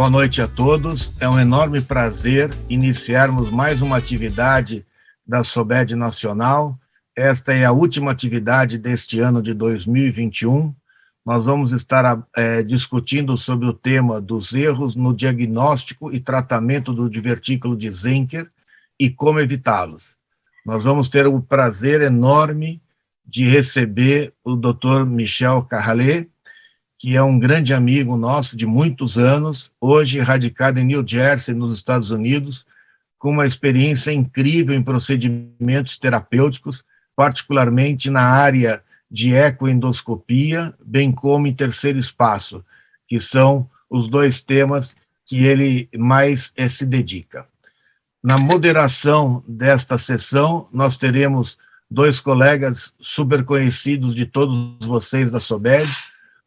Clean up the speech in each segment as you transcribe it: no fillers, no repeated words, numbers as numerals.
Boa noite a todos. É um enorme prazer iniciarmos mais uma atividade da SOBED Nacional. Esta é a última atividade deste ano de 2021. Nós vamos estar discutindo sobre o tema dos erros no diagnóstico e tratamento do divertículo de Zenker e como evitá-los. Nós vamos ter o prazer enorme de receber o Dr. Michel Carralé, que é um grande amigo nosso de muitos anos, hoje radicado em New Jersey, nos Estados Unidos, com uma experiência incrível em procedimentos terapêuticos, particularmente na área de ecoendoscopia, bem como em terceiro espaço, que são os dois temas que ele mais se dedica. Na moderação desta sessão, nós teremos dois colegas super conhecidos de todos vocês da SOBED,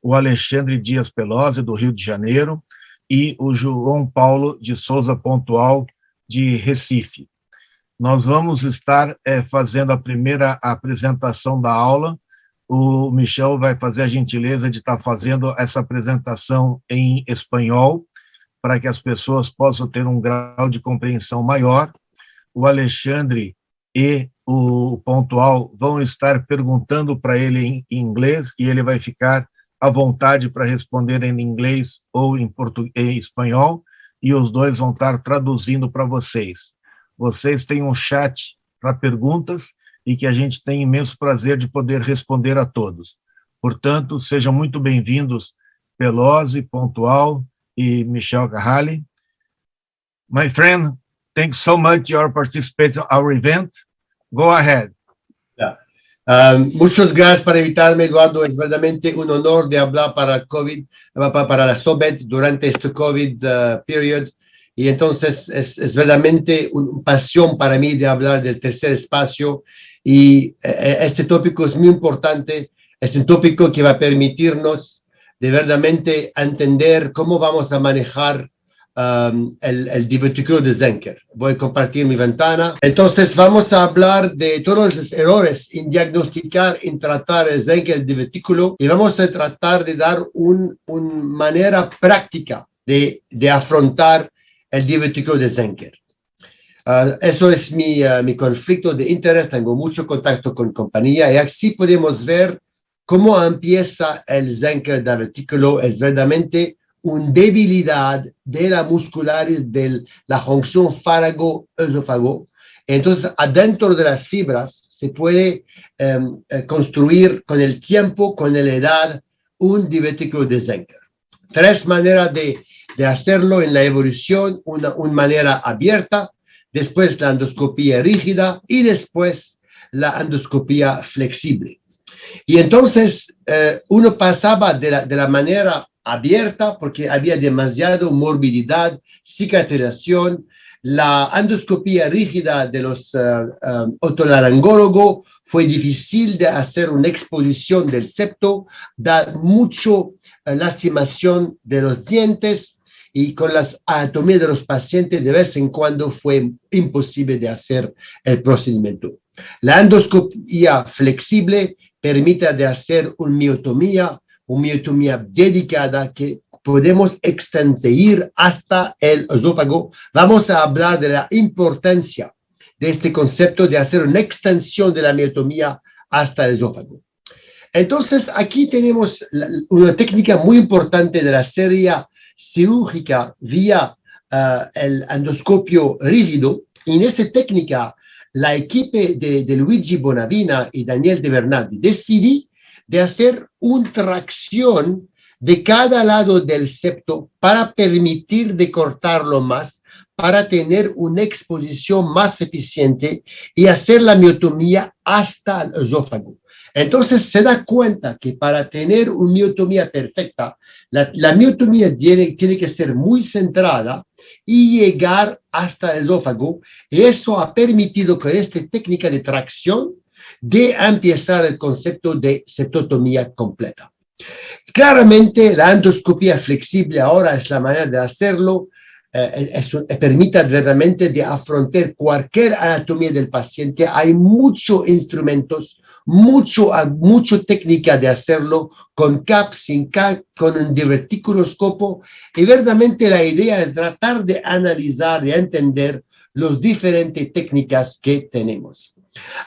o Alexandre Dias Pelosi, do Rio de Janeiro, e o João Paulo de Souza Pontual, de Recife. Nós vamos estar fazendo a primeira apresentação da aula. O Michel vai fazer a gentileza de estar fazendo essa apresentação em espanhol, para que as pessoas possam ter um grau de compreensão maior. O Alexandre e o Pontual vão estar perguntando para ele em inglês, e ele vai ficar à vontade para responder em inglês ou em espanhol, e os dois vão estar traduzindo para vocês. Vocês têm um chat para perguntas e que a gente tem imenso prazer de poder responder a todos. Portanto, sejam muito bem-vindos, Pelosi, Pontual e Michel Carralé. My friend, thanks so much for participating in our event. Go ahead. Yeah. Muchas gracias por invitarme, Eduardo. Es verdaderamente un honor de hablar para el COVID, para la SOBED durante este COVID period. Y entonces es verdaderamente una pasión para mí de hablar del tercer espacio. Y este tópico es muy importante. Es un tópico que va a permitirnos de verdaderamente entender cómo vamos a manejar el divertículo de Zenker. Voy a compartir mi ventana. Entonces vamos a hablar de todos los errores en diagnosticar, en tratar el Zenker, el divertículo, y vamos a tratar de dar una manera práctica de afrontar el divertículo de Zenker. Eso es mi conflicto de interés. Tengo mucho contacto con compañía y así podemos ver cómo empieza el Zenker divertículo. Es verdaderamente una debilidad de la musculares de la junción fárago-esófago. Entonces, adentro de las fibras se puede construir con el tiempo, con la edad, un divertículo de Zenker. Tres maneras de hacerlo en la evolución: una manera abierta, después la endoscopía rígida y después la endoscopía flexible. Y entonces uno pasaba de la manera abierta porque había demasiada morbididad, cicatrización. La endoscopía rígida de los otolaringólogos fue difícil de hacer una exposición del septo, da mucho lastimación de los dientes, y con las anatomías de los pacientes de vez en cuando fue imposible de hacer el procedimiento. La endoscopía flexible permite de hacer una miotomía dedicada que podemos extender hasta el esófago. Vamos a hablar de la importancia de este concepto de hacer una extensión de la miotomía hasta el esófago. Entonces, aquí tenemos una técnica muy importante de la serie cirúrgica vía el endoscopio rígido. Y en esta técnica, la equipo de Luigi Bonavina y Daniel De Bernardi decidió de hacer una tracción de cada lado del septo para permitir de cortarlo más, para tener una exposición más eficiente y hacer la miotomía hasta el esófago. Entonces se da cuenta que para tener una miotomía perfecta, la miotomía tiene que ser muy centrada y llegar hasta el esófago, y eso ha permitido con esta técnica de tracción de empezar el concepto de septotomía completa. Claramente la endoscopía flexible ahora es la manera de hacerlo. permita realmente de afrontar cualquier anatomía del paciente. Hay muchos instrumentos, mucho técnica de hacerlo con CAP, sin CAP, con un diverticuloscopio, y verdaderamente la idea es tratar de analizar y entender las diferentes técnicas que tenemos.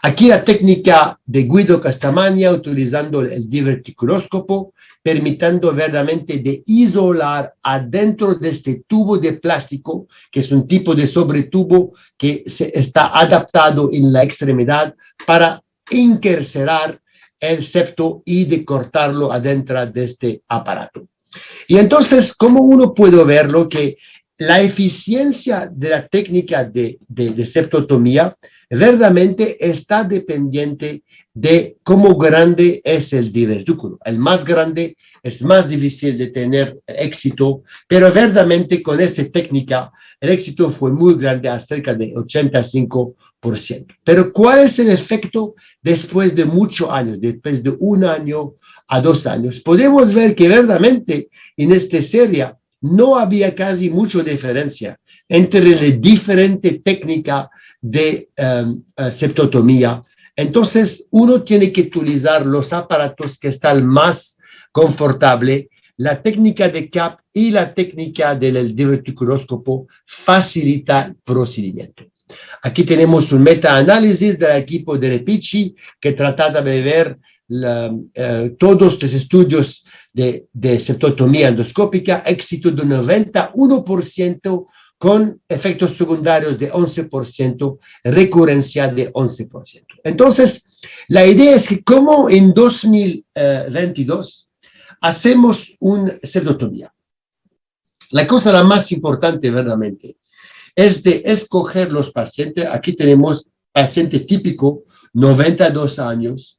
Aquí la técnica de Guido Castamagna utilizando el diverticuloscopio, permitiendo verdaderamente de isolar adentro de este tubo de plástico, que es un tipo de sobretubo que está adaptado en la extremidad para incarcerar el septo y de cortarlo adentro de este aparato. Y entonces, ¿cómo uno puede verlo? Que la eficiencia de la técnica de septotomía verdaderamente está dependiente de cómo grande es el divertículo. El más grande es más difícil de tener éxito, pero verdaderamente con esta técnica el éxito fue muy grande, a cerca de 85%. Pero ¿cuál es el efecto después de muchos años, después de 1 año a 2 años? Podemos ver que verdaderamente en esta serie no había casi mucha diferencia entre las diferentes técnicas de septotomía. Entonces, uno tiene que utilizar los aparatos que están más confortables. La técnica de CAP y la técnica del diverticuloscopio facilita el procedimiento. Aquí tenemos un metaanálisis del equipo de Repici que trataba de ver todos los estudios de septotomía endoscópica, éxito de 91%, con efectos secundarios de 11%, recurrencia de 11%. Entonces, la idea es que como en 2022 hacemos una septotomía, la cosa la más importante verdaderamente es de escoger los pacientes. Aquí tenemos paciente típico, 92 años,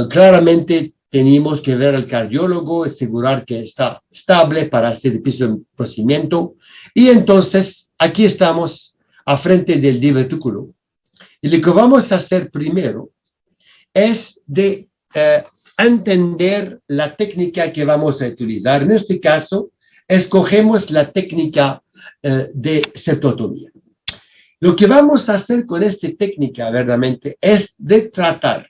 claramente tenemos que ver al cardiólogo, asegurar que está estable para hacer el procedimiento. Y entonces, aquí estamos a frente del divertículo. Y lo que vamos a hacer primero es de entender la técnica que vamos a utilizar. En este caso, escogemos la técnica de septotomía. Lo que vamos a hacer con esta técnica, verdaderamente, es de tratar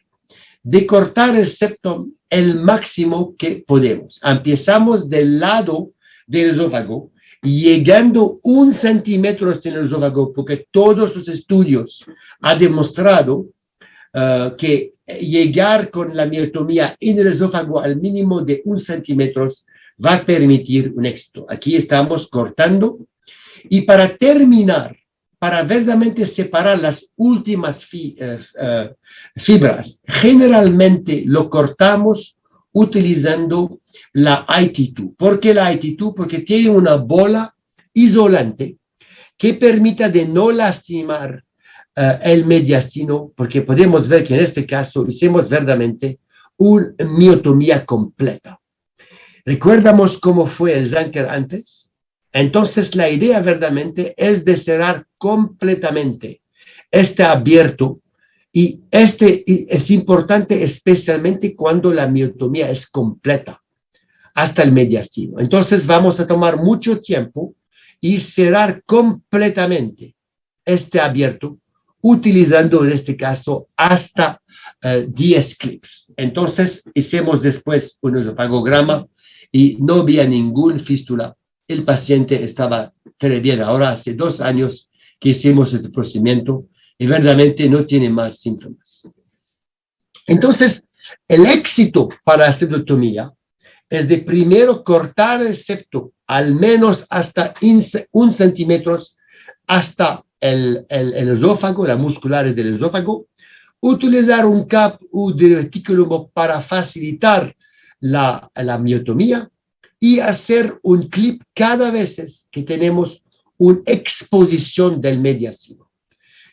de cortar el septo el máximo que podemos. Empezamos del lado del esófago, llegando 1 centímetro en el esófago, porque todos los estudios han demostrado que llegar con la miotomía en el esófago al mínimo de 1 centímetro va a permitir un éxito. Aquí estamos cortando, y para terminar, para verdaderamente separar las últimas fibras, generalmente lo cortamos utilizando la IT2. ¿Por qué la IT2? Porque tiene una bola isolante que permite de no lastimar el mediastino, porque podemos ver que en este caso hicimos verdaderamente una miotomía completa. ¿Recordamos cómo fue el Zanker antes? Entonces la idea verdaderamente es de cerrar completamente este abierto, y es importante especialmente cuando la miotomía es completa hasta el mediastino. Entonces vamos a tomar mucho tiempo y cerrar completamente este abierto, utilizando en este caso hasta 10 clips. Entonces hicimos después un esofagograma y no había ningún fístula. El paciente estaba très bien. Ahora hace 2 años que hicimos este procedimiento y verdaderamente no tiene más síntomas. Entonces, el éxito para la septotomía es de primero cortar el septo al menos hasta 1 centímetro hasta el esófago, las musculares del esófago, utilizar un CAP o divertículo para facilitar la miotomía, y hacer un clip cada vez que tenemos una exposición del mediastino.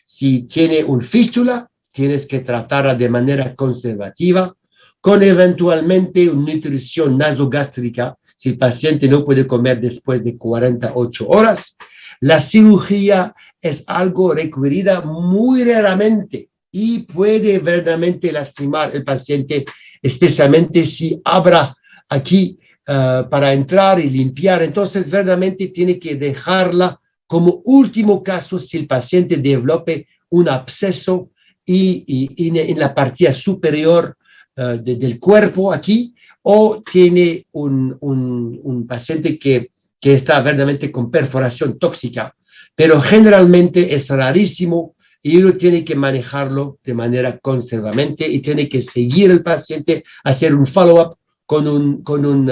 Si tiene un fístula, tienes que tratarla de manera conservativa, con eventualmente una nutrición nasogástrica, si el paciente no puede comer después de 48 horas. La cirugía es algo requerida muy raramente y puede verdaderamente lastimar al paciente, especialmente si habrá aquí para entrar y limpiar. Entonces verdaderamente tiene que dejarla como último caso si el paciente develope un absceso en la parte superior del cuerpo aquí, o tiene un paciente que está verdaderamente con perforación tóxica, pero generalmente es rarísimo y uno tiene que manejarlo de manera conservadamente y tiene que seguir al paciente, hacer un follow-up con un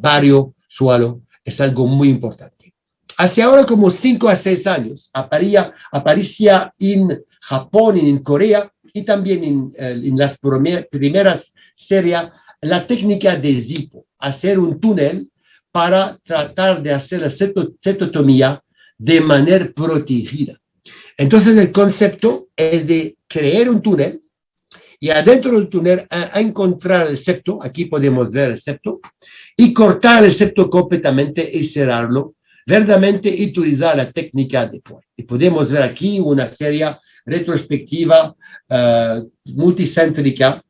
bario suelo. Es algo muy importante. Hace ahora como 5 a 6 años aparecía en Japón y en Corea y también en las primeras series la técnica de Zipo, hacer un túnel para tratar de hacer la septotomía de manera protegida. Entonces el concepto es de crear un túnel y adentro del túnel a encontrar el septo, aquí podemos ver el septo, y cortar el septo completamente y cerrarlo, verdaderamente utilizar la técnica de Point. Y podemos ver aquí una serie retrospectiva multicéntrica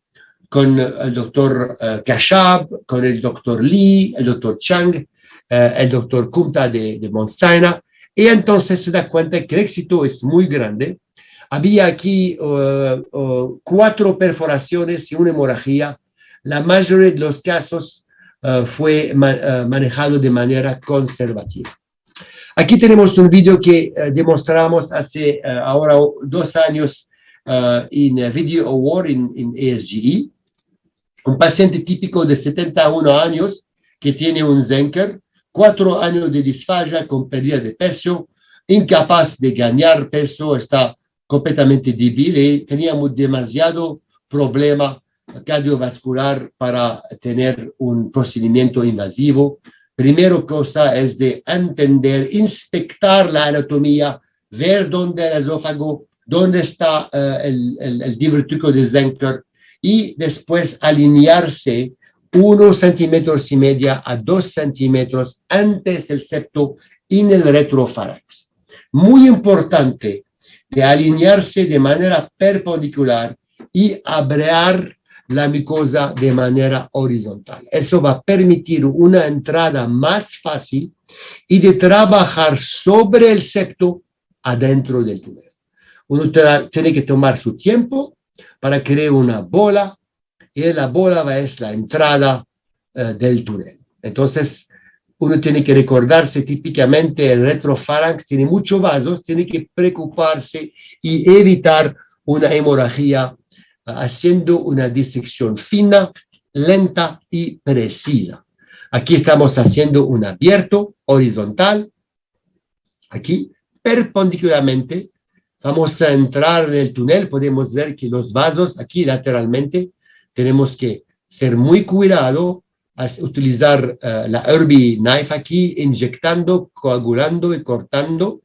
con el doctor Kashab, con el doctor Lee, el doctor Chang, el doctor Kumta de Mount Sinai, y entonces se da cuenta que el éxito es muy grande. Había aquí 4 perforaciones y una hemorragia. La mayoría de los casos fue manejado de manera conservativa. Aquí tenemos un video que demostramos hace ahora 2 años en Video Award en ASGE. Un paciente típico de 71 años que tiene un Zenker, 4 años de disfagia con pérdida de peso, incapaz de ganar peso, está completamente débil y teníamos demasiado problema cardiovascular para tener un procedimiento invasivo. Primera cosa es de entender, inspectar la anatomía, ver dónde el esófago, dónde está el divertículo de Zenker, y después alinearse 1,5 centímetros a 2 centímetros antes del septo en el retrofarángeo. Muy importante de alinearse de manera perpendicular y abrir la mucosa de manera horizontal. Eso va a permitir una entrada más fácil y de trabajar sobre el septo adentro del túnel. Uno tiene que tomar su tiempo para crear una bola, y la bola es la entrada del túnel. Entonces, uno tiene que recordarse típicamente el retrofarángeo tiene muchos vasos, tiene que preocuparse y evitar una hemorragia haciendo una disección fina, lenta y precisa. Aquí estamos haciendo un abierto horizontal, aquí perpendicularmente. Vamos a entrar en el túnel, podemos ver que los vasos aquí lateralmente, tenemos que ser muy cuidado, utilizar la Irby Knife aquí, inyectando, coagulando y cortando.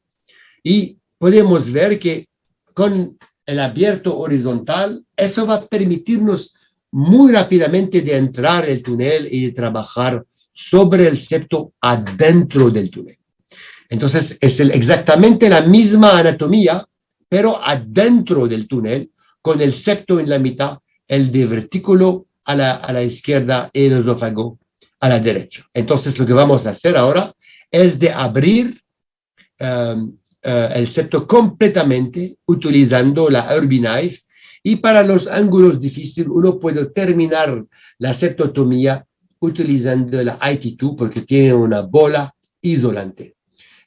Y podemos ver que con el abierto horizontal, eso va a permitirnos muy rápidamente de entrar en el túnel y de trabajar sobre el septo adentro del túnel. Entonces, es exactamente la misma anatomía, pero adentro del túnel, con el septo en la mitad, el divertículo a la izquierda y el esófago a la derecha. Entonces, lo que vamos a hacer ahora es de abrir el septo completamente utilizando la Irby Knife, y para los ángulos difíciles uno puede terminar la septotomía utilizando la IT2 porque tiene una bola isolante.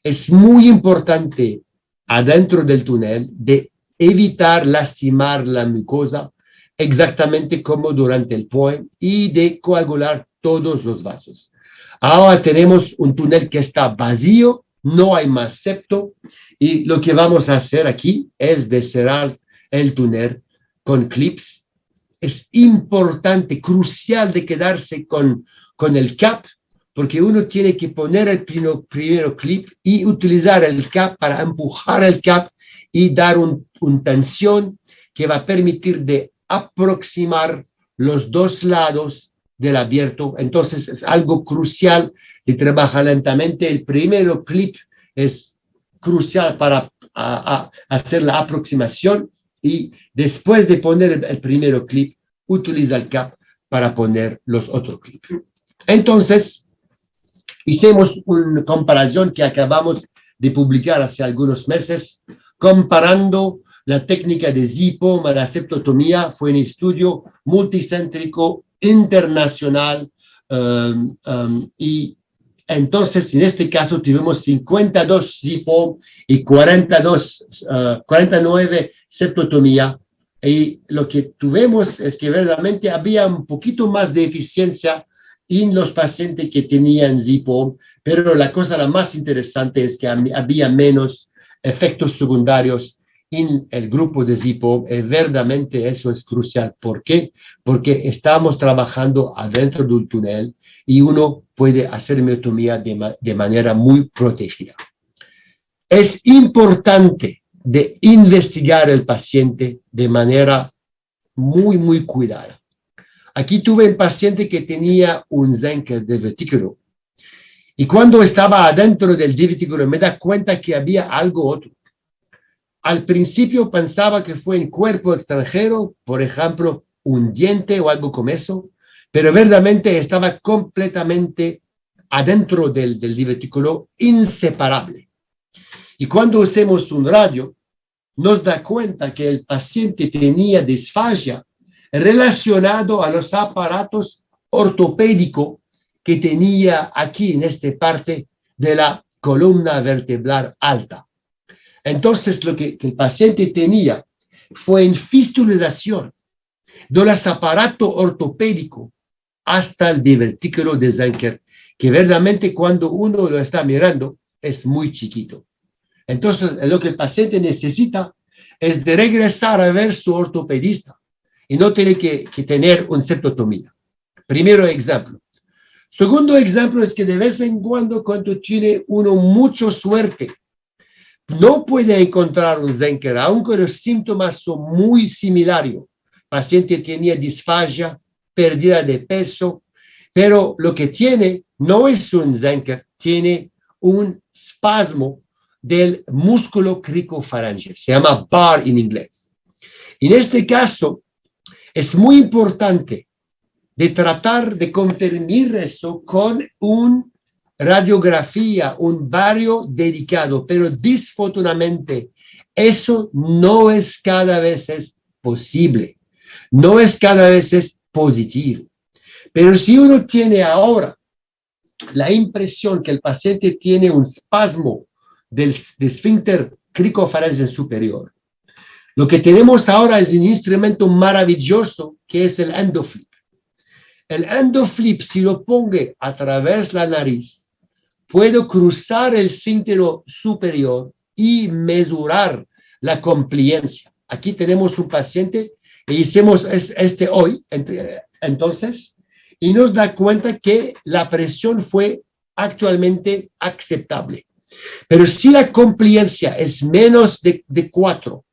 Es muy importante adentro del túnel de evitar lastimar la mucosa exactamente como durante el POEM y de coagular todos los vasos. Ahora tenemos un túnel que está vacío, no hay más septo, y lo que vamos a hacer aquí es de cerrar el túnel con clips. Es importante, crucial de quedarse con el cap, porque uno tiene que poner el primero clip y utilizar el cap para empujar el cap y dar una tensión que va a permitir de aproximar los 2 lados del abierto. Entonces es algo crucial de trabajar lentamente. El primero clip es crucial para hacer la aproximación, y después de poner el primero clip, utiliza el cap para poner los otros clips. Entonces, hicimos una comparación que acabamos de publicar hace algunos meses, comparando la técnica de ZIPOM a la septotomía. Fue un estudio multicéntrico internacional y entonces en este caso tuvimos 52 ZIPOM y 49 septotomía. Y lo que tuvimos es que verdaderamente había un poquito más de eficiencia en los pacientes que tenían ZIPOM, pero la cosa la más interesante es que había menos efectos secundarios en el grupo de ZIPOM, y verdaderamente eso es crucial. ¿Por qué? Porque estamos trabajando adentro de un túnel y uno puede hacer miotomía de manera muy protegida. Es importante de investigar el paciente de manera muy cuidada. Aquí tuve un paciente que tenía un Zenker divertículo y cuando estaba adentro del divertículo me da cuenta que había algo otro. Al principio pensaba que fue un cuerpo extranjero, por ejemplo, un diente o algo como eso, pero verdaderamente estaba completamente adentro del divertículo, inseparable. Y cuando hacemos un radio, nos da cuenta que el paciente tenía disfagia relacionado a los aparatos ortopédicos que tenía aquí en esta parte de la columna vertebral alta. Entonces, lo que el paciente tenía fue infistulación de los aparatos ortopédicos hasta el divertículo de Zenker, que verdaderamente cuando uno lo está mirando es muy chiquito. Entonces, lo que el paciente necesita es de regresar a ver su ortopedista y no tiene que tener una septotomía. Primero ejemplo. Segundo ejemplo es que de vez en cuando tiene uno mucha suerte, no puede encontrar un Zenker, aunque los síntomas son muy similares. El paciente tenía disfagia, pérdida de peso, pero lo que tiene no es un Zenker, tiene un espasmo del músculo cricofaringeo, se llama BAR en inglés. En este caso, es muy importante de tratar de confirmar eso con una radiografía, un barrio dedicado, pero desafortunadamente eso no es cada vez posible, no es cada vez positivo. Pero si uno tiene ahora la impresión que el paciente tiene un espasmo del esfínter cricofaringeo superior, lo que tenemos ahora es un instrumento maravilloso que es el EndoFlip. El EndoFlip, si lo pongo a través de la nariz, puedo cruzar el esfínter superior y mesurar la compliancia. Aquí tenemos un paciente y hicimos hoy, entonces, y nos da cuenta que la presión fue actualmente aceptable. Pero si la compliancia es menos de 4,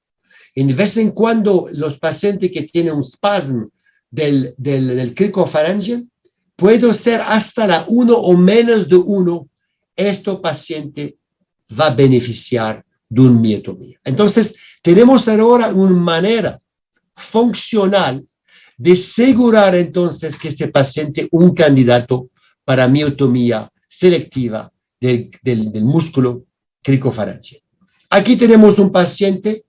en vez en cuando los pacientes que tienen un espasmo del cricofaringeo, puede ser hasta la 1 o menos de 1, este paciente va a beneficiar de una miotomía. Entonces, tenemos ahora una manera funcional de asegurar entonces que este paciente es un candidato para miotomía selectiva del músculo cricofaringeo. Aquí tenemos un paciente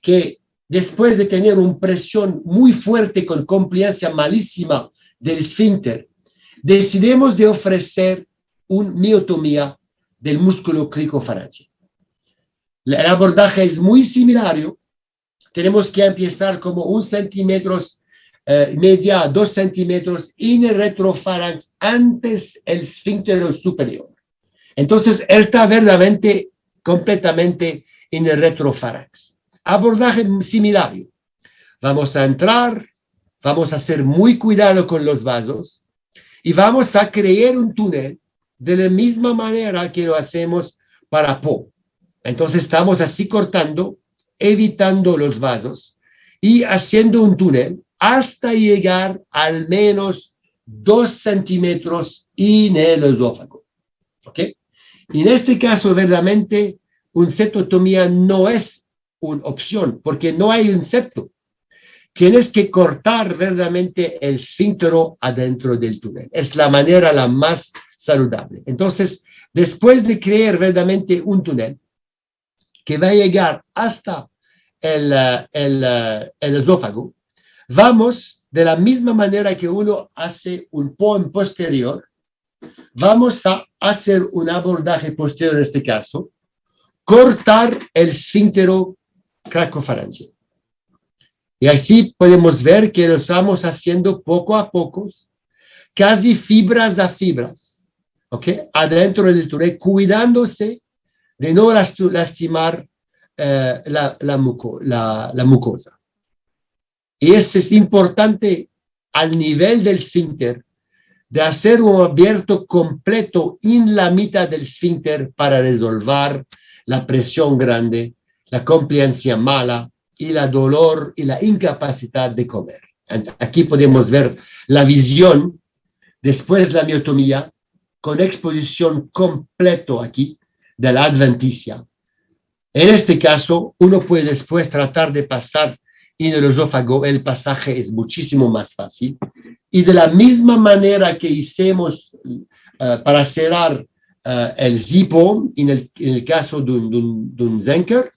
que después de tener una presión muy fuerte con compliancia malísima del esfínter, decidimos de ofrecer una miotomía del músculo cricofaringeo. El abordaje es muy similar. Tenemos que empezar como 1 centímetro media, 2 centímetros en el retrofarinx antes el esfínter superior. Entonces, él está verdaderamente completamente en el retrofarinx. Abordaje similar. Vamos a entrar, vamos a ser muy cuidado con los vasos y vamos a crear un túnel de la misma manera que lo hacemos para PO. Entonces estamos así cortando, evitando los vasos y haciendo un túnel hasta llegar al menos 2 centímetros en el esófago. ¿Ok? En este caso, verdaderamente, una septotomía no es una opción, porque no hay un septo. Tienes que cortar verdaderamente el esfínter adentro del túnel. Es la manera la más saludable. Entonces, después de crear verdaderamente un túnel que va a llegar hasta el esófago, vamos, de la misma manera que uno hace un POEM posterior, vamos a hacer un abordaje posterior en este caso, cortar el esfínctero cracofaringeo. Y así podemos ver que lo estamos haciendo poco a poco, casi fibras a fibras, ¿ok? Adentro del túnel, cuidándose de no lastimar la mucosa. Y eso es importante al nivel del esfínter, de hacer un abierto completo en la mitad del esfínter para resolver la presión grande, la compliancia mala y la dolor y la incapacidad de comer. Aquí podemos ver la visión después de la miotomía con exposición completo aquí de la adventicia. En este caso, uno puede después tratar de pasar en el esófago, el pasaje es muchísimo más fácil. Y de la misma manera que hicimos para cerrar el zipo, en el caso de un Zenker,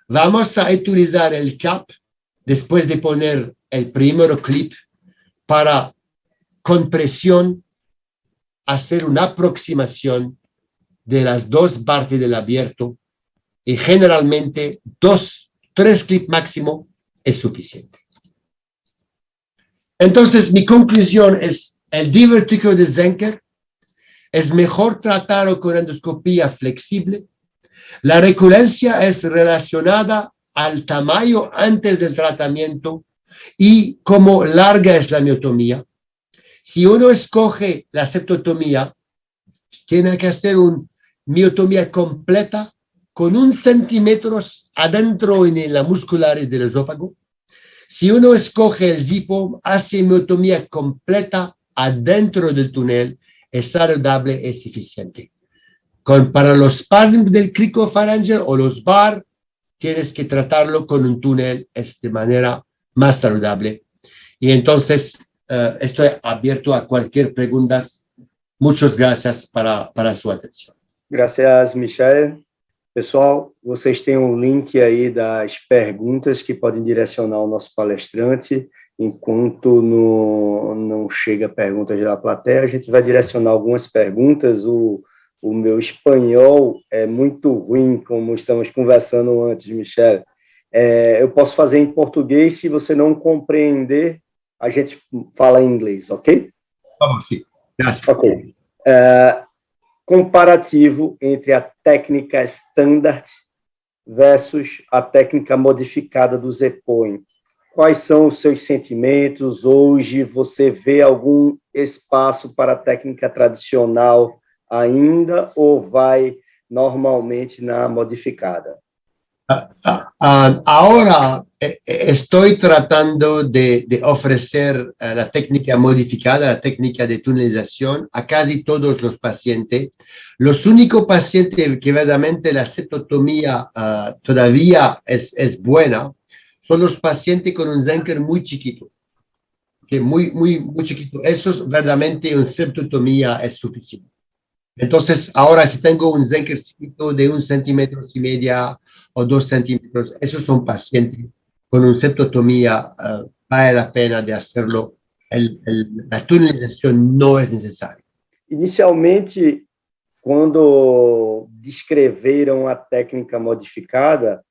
vamos a utilizar el cap después de poner el primer clip para, con presión, hacer una aproximación de las dos partes del abierto y generalmente 3 clips máximo es suficiente. Entonces, mi conclusión es, el divertículo de Zenker es mejor tratarlo con endoscopía flexible. La recurrencia es relacionada al tamaño antes del tratamiento y cómo larga es la miotomía. Si uno escoge la septotomía, tiene que hacer una miotomía completa con 1 centímetro adentro en la musculares del esófago. Si uno escoge el zipo, hace miotomía completa adentro del túnel, es saludable, es eficiente. Para los espasmos del cricofaringeo o los BAR, tienes que tratarlo con un túnel de manera más saludable. Y entonces, estoy abierto a cualquier pregunta. Muchas gracias para su atención. Gracias, Michel. Pessoal, vocês têm um link aí das perguntas que podem direcionar o nosso palestrante. Enquanto não chega perguntas da plateia, a gente vai direcionar algumas perguntas. O meu espanhol é muito ruim, como estamos conversando antes, Michel. Eu posso fazer em português, se você não compreender, a gente fala em inglês, ok? Vamos, sim. Graças. Ok. Comparativo entre a técnica standard versus a técnica modificada do ZPOEM. Quais são os seus sentimentos? Hoje você vê algum espaço para a técnica tradicional ainda ou vai normalmente na modificada? Ahora estoy tratando de ofrecer la técnica modificada, la técnica de tunelización a casi todos los pacientes. Los únicos pacientes que verdaderamente la septotomía todavía es buena son los pacientes con un Zenker muy chiquito, que muy chiquito. Esos verdaderamente una septotomía es suficiente. Entonces, ahora si tengo un Zenker chiquito de 1,5 centímetros o 2 centímetros, esos son pacientes con una septotomía, vale la pena de hacerlo. La tunelización no es necesaria. Inicialmente, quando descreveram a técnica modificada,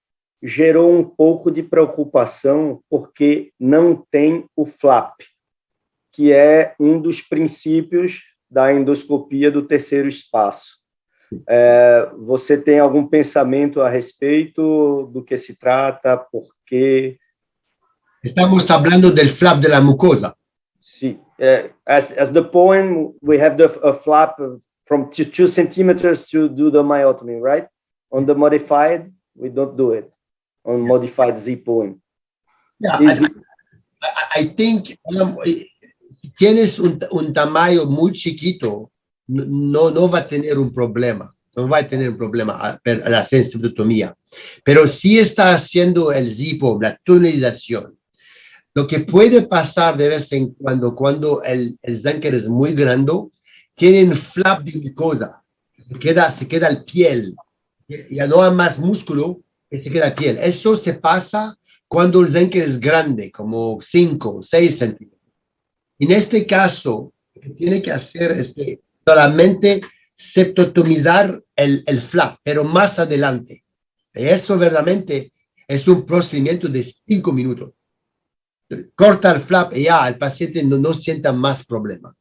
gerou um pouco de preocupação porque não tem o flap, que é um dos princípios da endoscopia do terceiro espaço. Você tem algum pensamento a respeito do que se trata, por quê? Estamos hablando del flap de la mucosa. Sí. As the POEM, we have a flap from 2 centimeters to do the myotomy, right? On the modified, we don't do it. On modified Z-POEM. Yeah, I think si tienes un tamaño muy chiquito, no va a tener un problema. No va a tener un problema al hacer septotomía. Pero si está haciendo el ZIPO, la tunelización, lo que puede pasar de vez en cuando el Zenker es muy grande, tienen flap de mucosa. se queda el piel. Ya no hay más músculo, y se queda piel. Eso se pasa cuando el Zenker es grande, como 5 o 6 centímetros. En este caso, lo que tiene que hacer es que solamente septotomizar el flap, pero más adelante. Y eso verdaderamente es un procedimiento de 5 minutos. Corta el flap y ya el paciente no sienta más problema.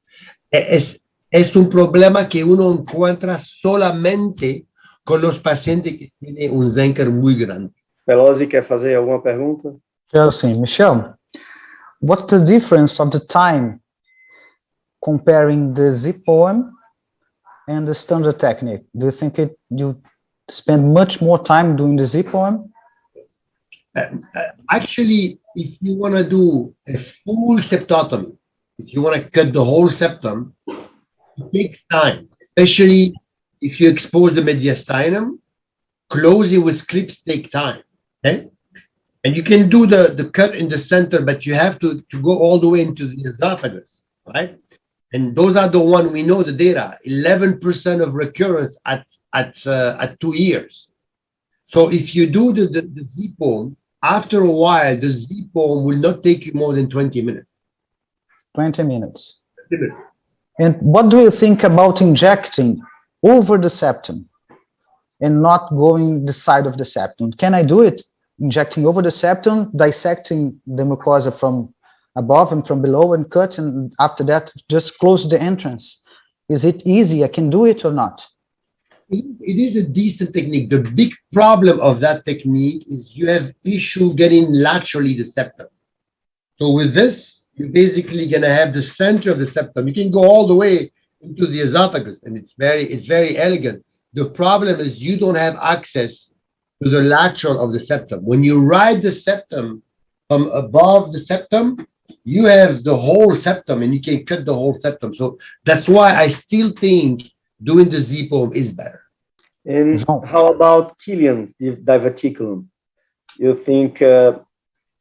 Es un problema que uno encuentra solamente con los pacientes que tienen un Zenker muy grande. Pelosi, quer fazer alguma pergunta? Quero sim. Michel, what's the difference of the time comparing the Z-Poem and the standard technique? Do you think you spend much more time doing the Z-Poem? Actually, if you want to do a full septotomy, if you want to cut the whole septum, it takes time, especially if you expose the mediastinum. Closing with clips take time, okay? And you can do the cut in the center, but you have to go all the way into the esophagus, right? And those are the one we know the data, 11% of recurrence at 2 years. So if you do the Z-Poem, after a while, the Z-Poem will not take you more than 20 minutes. 20 minutes. 20 minutes. And what do you think about injecting over the septum and not going the side of the septum? Can I do it injecting over the septum, dissecting the mucosa from above and from below and cut, and after that just close the entrance? Is it easy? I can do it or not? It is a decent technique. The big problem of that technique is you have issue getting laterally the septum. So with this, you're basically going to have the center of the septum. You can go all the way into the esophagus, and it's very elegant. The problem is you don't have access to the lateral of the septum. When you ride the septum from above the septum, you have the whole septum, and you can cut the whole septum. So that's why I still think doing the Z-Poem is better. And how about Killian diverticulum? You think there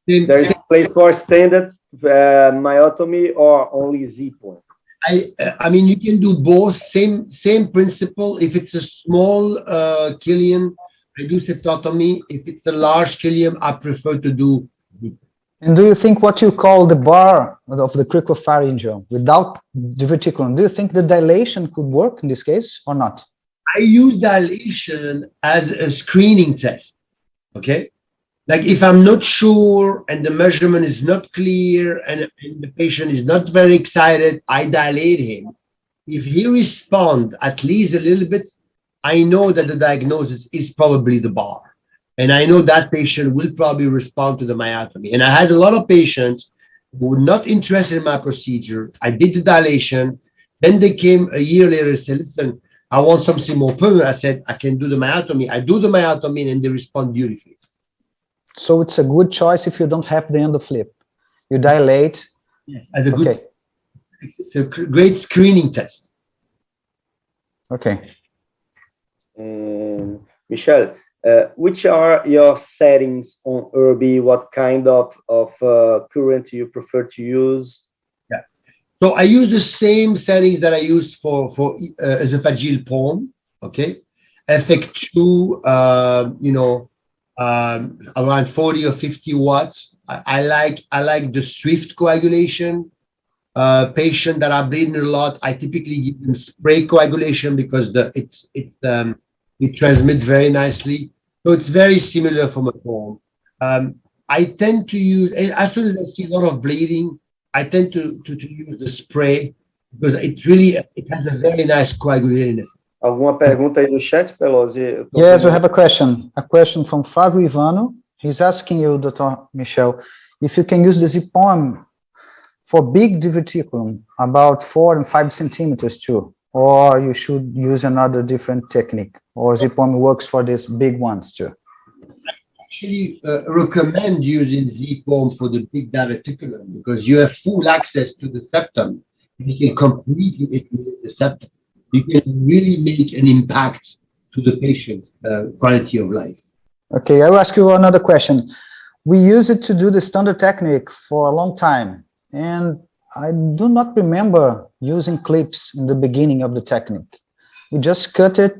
is a place for standard myotomy or only Z-Poem? I mean, you can do both. Same principle. If it's a small Killian, I do septotomy. If it's a large Killian, I prefer to do. And do you think what you call the bar of the cricopharyngeal without diverticulum, do you think the dilation could work in this case or not? I use dilation as a screening test, okay? Like if I'm not sure and the measurement is not clear and the patient is not very excited, I dilate him. If he responds at least a little bit, I know that the diagnosis is probably the bar. And I know that patient will probably respond to the myotomy. And I had a lot of patients who were not interested in my procedure. I did the dilation. Then they came a year later and said, listen, I want something more permanent. I said, I can do the myotomy. I do the myotomy and they respond beautifully. So it's a good choice if you don't have the endoflip. You dilate. Yes, as a good, it's a great screening test. Okay. Michel, which are your settings on Irby? What kind of current you prefer to use? Yeah, so I use the same settings that I use for esophageal POEM. Okay, FX2, around 40 or 50 watts. I like the swift coagulation. Patients that are bleeding a lot, I typically give them spray coagulation because it transmits very nicely. So it's very similar from a POEM. I tend to use, as soon as I see a lot of bleeding, I tend to use the spray because it has a very nice coagulating effect. Alguma pergunta aí no chat, Pelosi? Yes, we have a question from Flavio Ivano. He's asking you, Dr. Michel, if you can use the Z-Poem for big diverticulum, about 4 and 5 centimeters too, or you should use another different technique, or Z-Poem works for these big ones too? I actually recommend using Z-Poem for the big diverticulum because you have full access to the septum. You can completely manipulate the septum. You can really make an impact to the patient quality of life. Okay, I will ask you another question. We use it to do the standard technique for a long time, and I do not remember using clips in the beginning of the technique. we just cut it,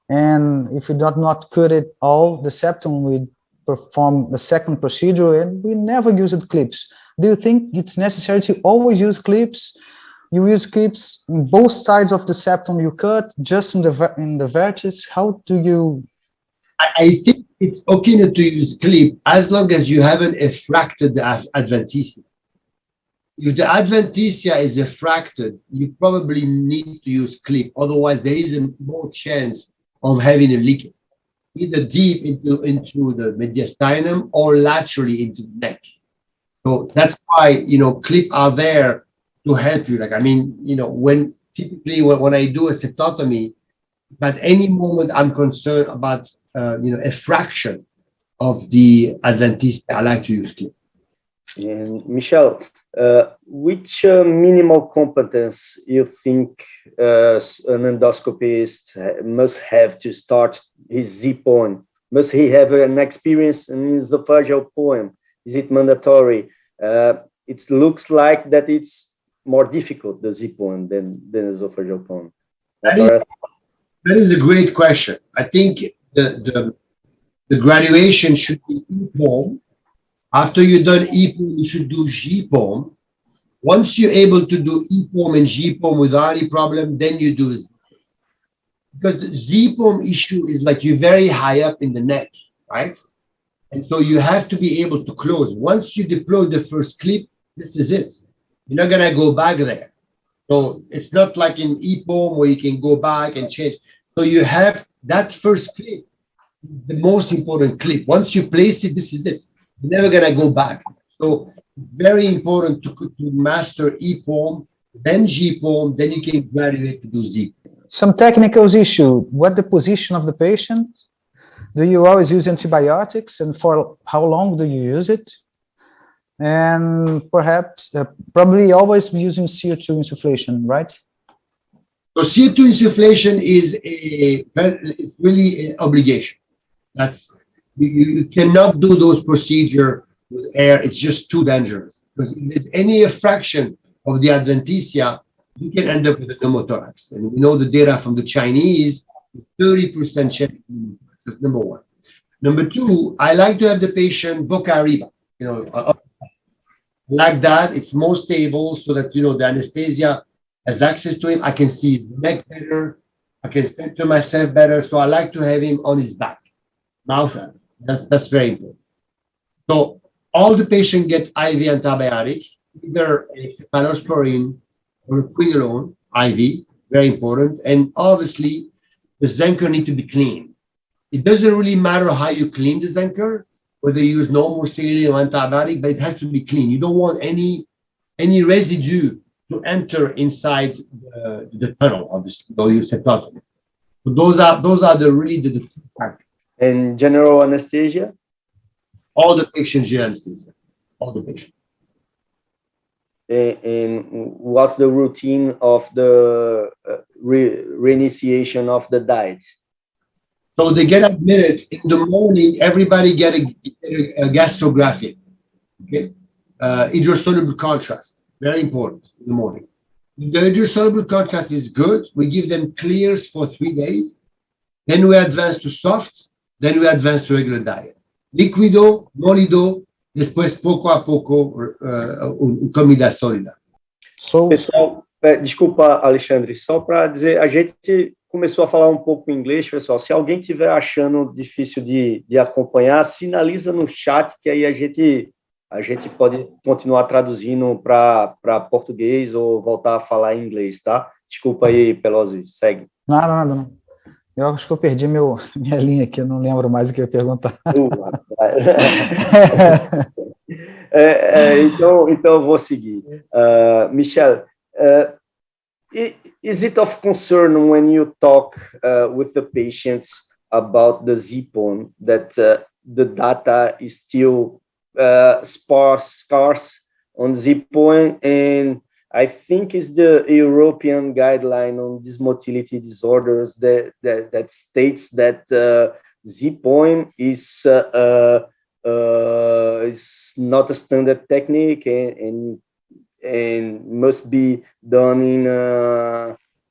and if we do not cut it all, the septum, we perform the second procedure, and we never used clips. Do you think it's necessary to always use clips? You use clips in both sides of the septum you cut, just in the vertex? How do you? I think it's okay not to use clip as long as you haven't effracted the adventitia. If the adventitia is effracted, you probably need to use clip. Otherwise, there is a more chance of having a leakage, either deep into the mediastinum or laterally into the neck. So that's why, clip are there to help you. Like, I mean, when I do a septotomy, at any moment I'm concerned about, a fraction of the adventitia, I like to use clip. And Michel, which minimal competence you think an endoscopist must have to start his Z-poem? Must he have an experience in esophageal poem? Is it mandatory? It looks like that it's more difficult, the Z-poem, than esophageal poem. That is a great question. I think the graduation should be E-poem. After you've done E-poem, you should do G-poem. Once you're able to do E-poem and G-poem without any problem, then you do Z. Because the Z-poem issue is like you're very high up in the neck, right? And so you have to be able to close. Once you deploy the first clip, this is it. You're not gonna go back there. So it's not like in E-poem where you can go back and change. So you have that first clip, the most important clip. Once you place it, this is it. You're never gonna go back. So very important to master E-poem, then G-poem, then you can graduate to do Z. Some technical issue. What the position of the patient? Do you always use antibiotics, and for how long do you use it? And perhaps, probably always using CO2 insufflation, right? So CO2 insufflation it's really an obligation. That's you cannot do those procedures with air. It's just too dangerous. Because if there's any fraction of the adventitia, you can end up with a pneumothorax. And we know the data from the Chinese, 30% chance of pneumothorax. That's number one. Number two, I like to have the patient boca arriba. Like that, it's more stable so that, the anesthesia has access to him. I can see his neck better. I can center myself better. So I like to have him on his back, mouth up. That's very important. So all the patients get IV antibiotic, either a cephalosporin or a quinolone IV, very important. And obviously, the Zenker need to be clean. It doesn't really matter how you clean the Zenker, whether you use normal saline or antibiotic, but it has to be clean. You don't want any residue to enter inside the tunnel, obviously, or your septotomy. So those are the factors. And general anesthesia? All the patients get anesthesia. All the patients. And what's the routine of the reinitiation of the diet? So they get admitted in the morning. Everybody get a gastrographic, okay? Hydrosoluble contrast, very important in the morning. If the hydrosoluble contrast is good, we give them clears for 3 days. Then we advance to soft. Then we advance to regular diet. Liquido, molido, después poco a poco comida sólida. Pessoal, desculpa, Alexandre, só para dizer, a gente começou a falar um pouco inglês, pessoal. Se alguém estiver achando difícil de acompanhar, sinaliza no chat, que aí a gente pode continuar traduzindo para português ou voltar a falar em inglês, tá? Desculpa aí, Pelosi, segue. Nada, não. Eu acho que eu perdi minha linha aqui, eu não lembro mais o que eu ia perguntar. Então eu vou seguir. Michel, is it of concern when you talk with the patients about the Z-poem that the data is still scarce on Z-poem, and I think it's the European guideline on dysmotility disorders that states that Z-poem is not a standard technique and must be done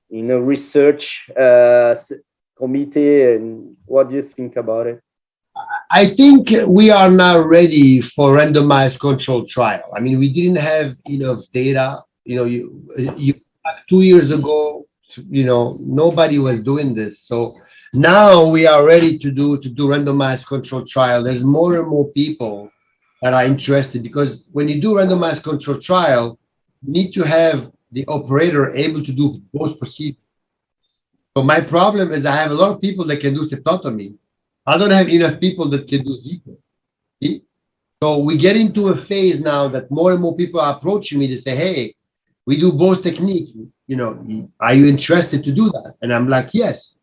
in a research committee, and what do you think about it? I think we are now ready for randomized controlled trial. I mean, we didn't have enough data. You know, you 2 years ago, you know, nobody was doing this. So now we are ready to do randomized controlled trial. There's more and more people that are interested, because when you do randomized controlled trial, you need to have the operator able to do both procedures. So my problem is I have a lot of people that can do septotomy. I don't have enough people that can do Zico. See? So we get into a phase now that more and more people are approaching me to say, hey, we do both techniques. You know, are you interested to do that? And I'm like, yes.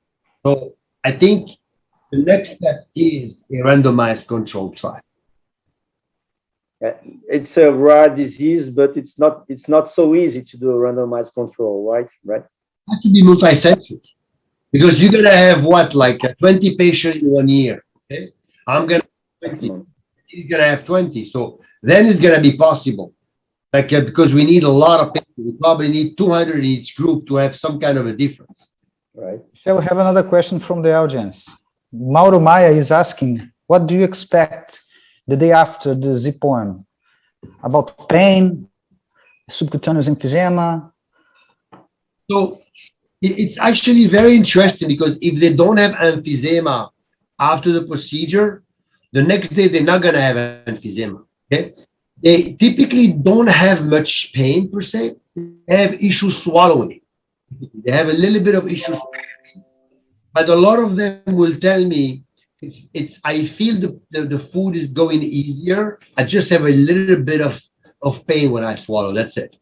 So I think the next step is a randomized controlled trial. It's a rare disease, but it's not so easy to do a randomized control, right? Right. It has to be multi-centric, because you're gonna have what, like 20 patients in 1 year. Okay, I'm gonna have 20. He's gonna have 20. So then it's gonna be possible, like because we need a lot of people. We probably need 200 in each group to have some kind of a difference. Right. Shall we have another question from the audience? Mauro Maia is asking, what do you expect the day after the ZPOEM? About pain, subcutaneous emphysema? So it's actually very interesting, because if they don't have emphysema after the procedure, the next day they're not going to have emphysema. Okay, they typically don't have much pain per se. They have issues swallowing. They have a little bit of issues, but a lot of them will tell me, I feel the food is going easier. I just have a little bit of pain when I swallow. That's it.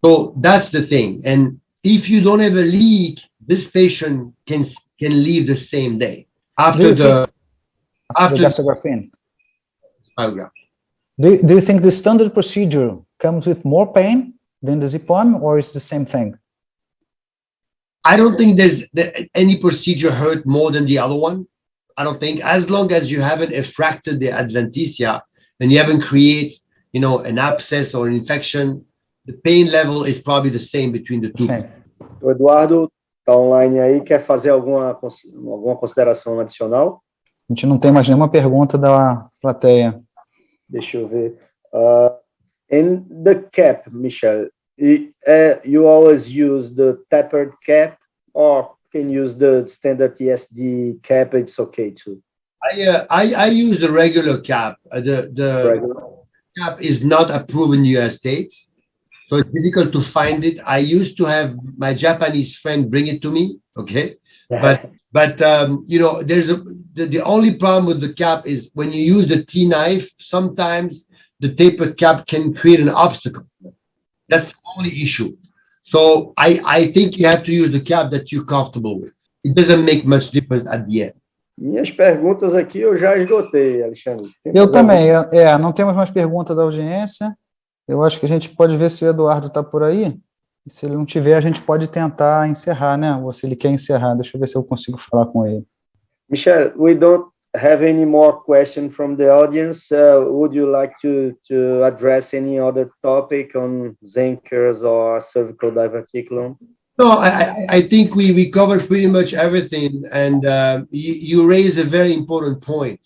So that's the thing. And if you don't have a leak, this patient can leave the same day after the gastrography. Spirograph. Do you think the standard procedure comes with more pain than the ZPOEM, or is the same thing? I don't think there's any procedure hurt more than the other one. I don't think, as long as you haven't effracted the adventitia and you haven't created, you know, an abscess or an infection, the pain level is probably the same between the two. O Eduardo está online aí, quer fazer alguma consideração adicional? A gente não tem mais nenhuma pergunta da plateia. Deixa eu ver. In the cap, Michel, you always use the tapered cap, or can use the standard ESD cap? It's okay too. I use the regular cap. The regular cap is not approved in the United States, so it's difficult to find it. I used to have my Japanese friend bring it to me. Okay, but you know, there's the only problem with the cap is when you use the T-knife, sometimes the tapered cap can create an obstacle. That's the only issue. So I think you have to use the cap that you're comfortable with. It doesn't make much difference at the end. Minhas perguntas aqui eu já esgotei, Alexandre. Eu também. Não temos mais perguntas da audiência. Eu acho que a gente pode ver se o Eduardo está por aí. E se ele não tiver, a gente pode tentar encerrar, né? Ou se ele quer encerrar. Deixa eu ver se eu consigo falar com ele. Michel, we don't have any more questions from the audience. Would you like to address any other topic on Zenker's or cervical diverticulum? No, I think we covered pretty much everything, and you raised a very important point.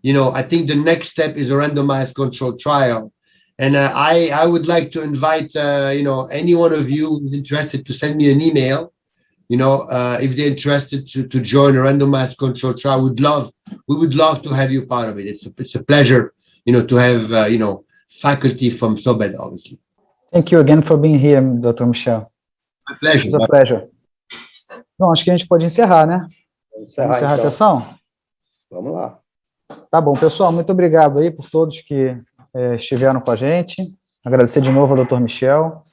You know, I think the next step is a randomized controlled trial, and I would like to invite you know, any one of you who's interested to send me an email. You know, if they're interested to join a randomized controlled trial, we would love to have you part of it. It's a pleasure, you know, to have you know, faculty from SOBED, obviously. Thank you again for being here, Dr. Michel. My pleasure. It's a pleasure. Bom, acho que a gente pode encerrar, né? Vamos Vamos encerrar a então. sessão? Vamos lá. Tá bom, pessoal, muito obrigado aí por todos que estiveram com a gente. Agradecer de novo ao Dr. Michel,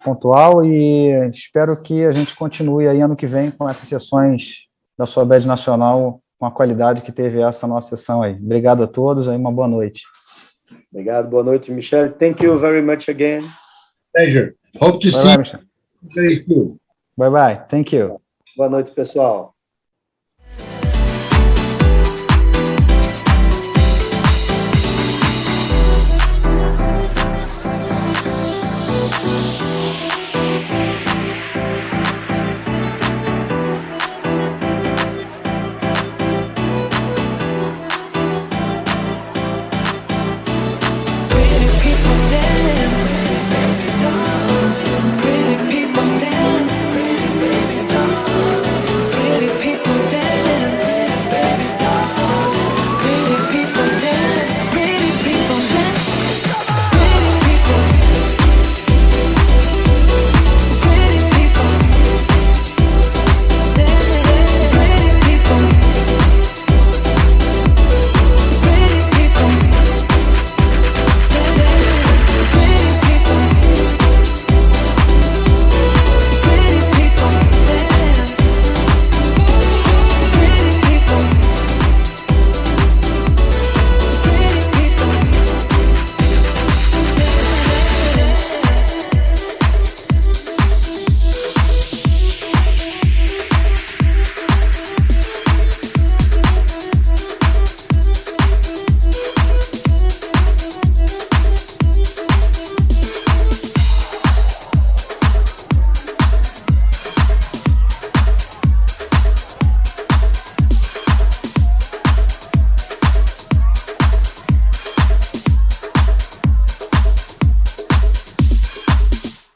pontual, e espero que a gente continue aí ano que vem com essas sessões da SOBED Nacional com a qualidade que teve essa nossa sessão aí. Obrigado a todos, aí uma boa noite. Obrigado, boa noite, Michel. Thank you very much again. Pleasure. Hope to see you very soon. Bye bye. Thank you. Boa noite, pessoal.